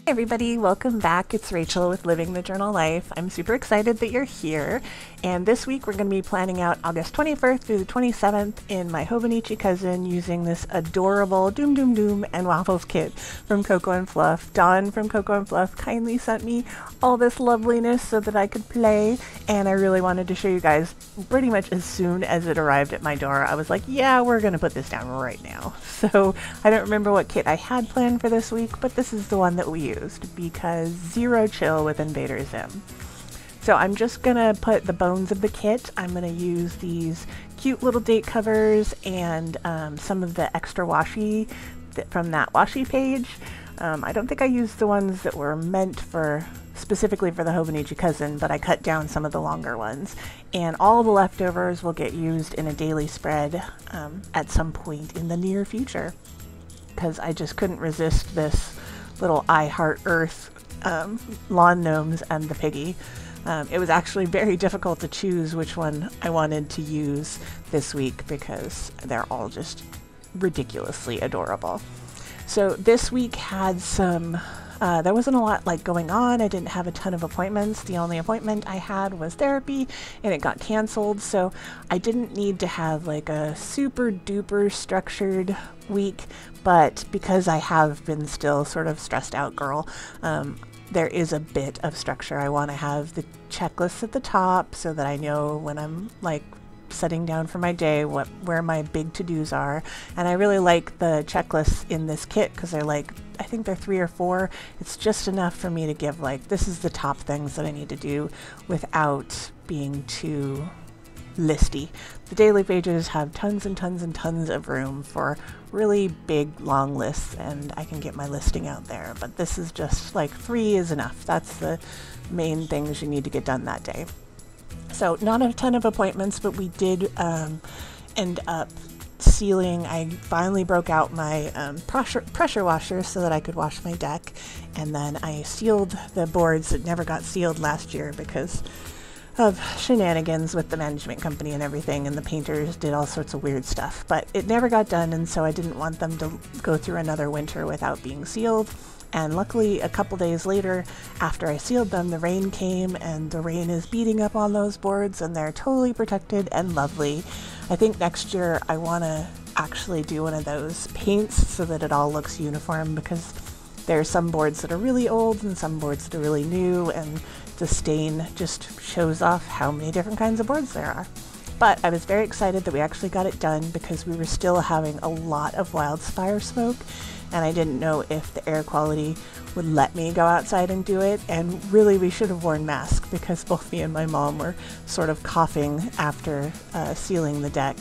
Hey everybody, welcome back. It's Rachel with Living the Journal Life. I'm super excited that you're here. And this week we're going to be planning out August 21st through the 27th in my Hobonichi Cousin using this adorable Doom Doom Doom and Waffles kit from Cocoa and Fluff. Dawn from Cocoa and Fluff kindly sent me all this loveliness so that I could play, and I really wanted to show you guys pretty much as soon as it arrived at my door. I was like, yeah, we're going to put this down right now. So I don't remember what kit I had planned for this week, but this is the one that we used because zero chill with Invader Zim. So I'm just gonna put the bones of the kit. I'm gonna use these cute little date covers and some of the extra washi from that washi page. I don't think I used the ones that were meant for specifically for the Hobonichi Cousin, but I cut down some of the longer ones. And all the leftovers will get used in a daily spread at some point in the near future, because I just couldn't resist this little I Heart Earth lawn gnomes and the piggy. It was actually very difficult to choose which one I wanted to use this week because they're all just ridiculously adorable. So this week had some, there wasn't a lot going on. I didn't have a ton of appointments. The only appointment I had was therapy and it got canceled. So I didn't need to have a super duper structured week, but because I have been still sort of stressed out girl, there is a bit of structure. I want to have the checklists at the top so that I know when I'm setting down for my day where my big to-dos are. And I really like the checklists in this kit because they're I think they're 3 or 4. It's just enough for me to give this is the top things that I need to do without being too listy. The daily pages have tons and tons and tons of room for really big long lists, and I can get my listing out there, but this is just 3 is enough. That's the main things you need to get done that day. So not a ton of appointments, but we did end up sealing. I finally broke out my pressure washer so that I could wash my deck, and then I sealed the boards that never got sealed last year because of shenanigans with the management company and everything, and the painters did all sorts of weird stuff, but it never got done, and so I didn't want them to go through another winter without being sealed. And luckily a couple days later, after I sealed them, the rain came, and the rain is beating up on those boards and they're totally protected and lovely. I think next year I want to actually do one of those paints so that it all looks uniform, because there are some boards that are really old and some boards that are really new, and the stain just shows off how many different kinds of boards there are. But I was very excited that we actually got it done because we were still having a lot of wildfire smoke, and I didn't know if the air quality would let me go outside and do it. And really we should have worn masks because both me and my mom were sort of coughing after sealing the deck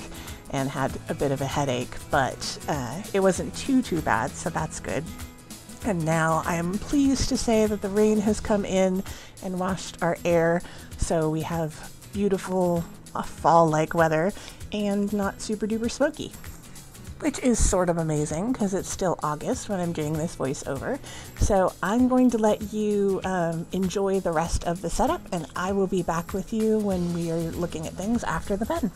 and had a bit of a headache, but it wasn't too bad, so that's good. And now I am pleased to say that the rain has come in and washed our air, so we have beautiful fall-like weather and not super duper smoky, which is sort of amazing because it's still August when I'm doing this voiceover. So I'm going to let you enjoy the rest of the setup, and I will be back with you when we are looking at things after the pen.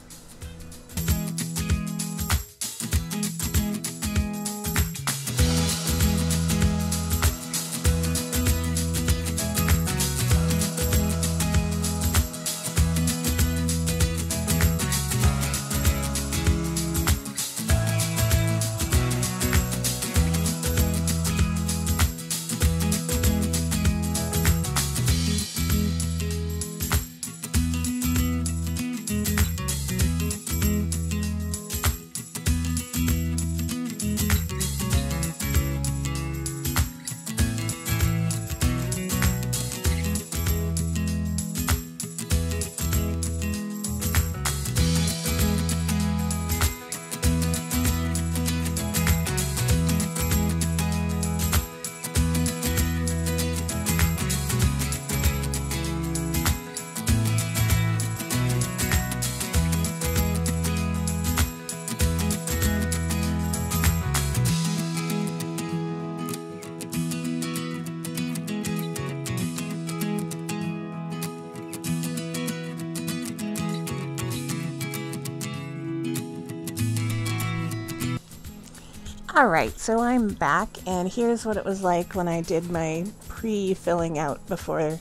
Alright, so I'm back, and here's what it was like when I did my pre-filling out before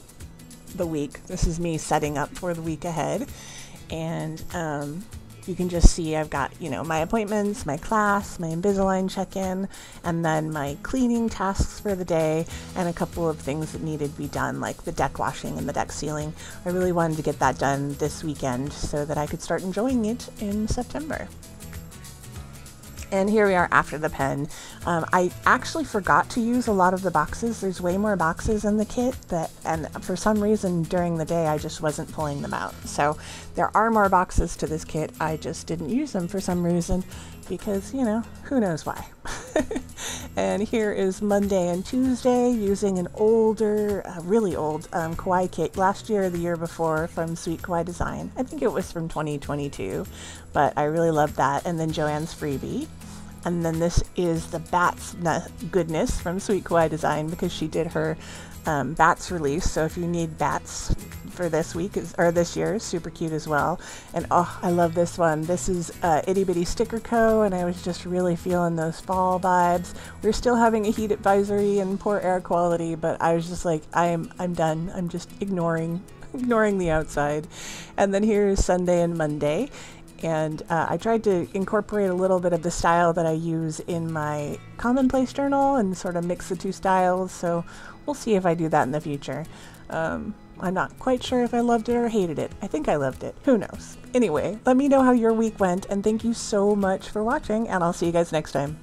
the week. This is me setting up for the week ahead, and you can just see I've got, you know, my appointments, my class, my Invisalign check-in, and then my cleaning tasks for the day, and a couple of things that needed to be done, like the deck washing and the deck sealing. I really wanted to get that done this weekend so that I could start enjoying it in September. And here we are after the pen. I actually forgot to use a lot of the boxes. There's way more boxes in the kit, and for some reason during the day I just wasn't pulling them out. So there are more boxes to this kit. I just didn't use them for some reason because, you know, who knows why. And here is Monday and Tuesday using an older, really old Kawaii kit last year or the year before from Sweet Kawaii Design. I think it was from 2022, but I really love that. And then Joanne's freebie. And then this is the Bats goodness from Sweet Kawaii Design because she did her Bats release. So if you need Bats for this week or this year, super cute as well. And oh, I love this one. This is Itty Bitty Sticker Co. And I was just really feeling those fall vibes. We're still having a heat advisory and poor air quality, but I was just like, I'm done. I'm just ignoring the outside. And then here is Sunday and Monday. And I tried to incorporate a little bit of the style that I use in my commonplace journal and sort of mix the two styles, so we'll see if I do that in the future. I'm not quite sure if I loved it or hated it. I think I loved it. Who knows? Anyway, let me know how your week went, and thank you so much for watching, and I'll see you guys next time.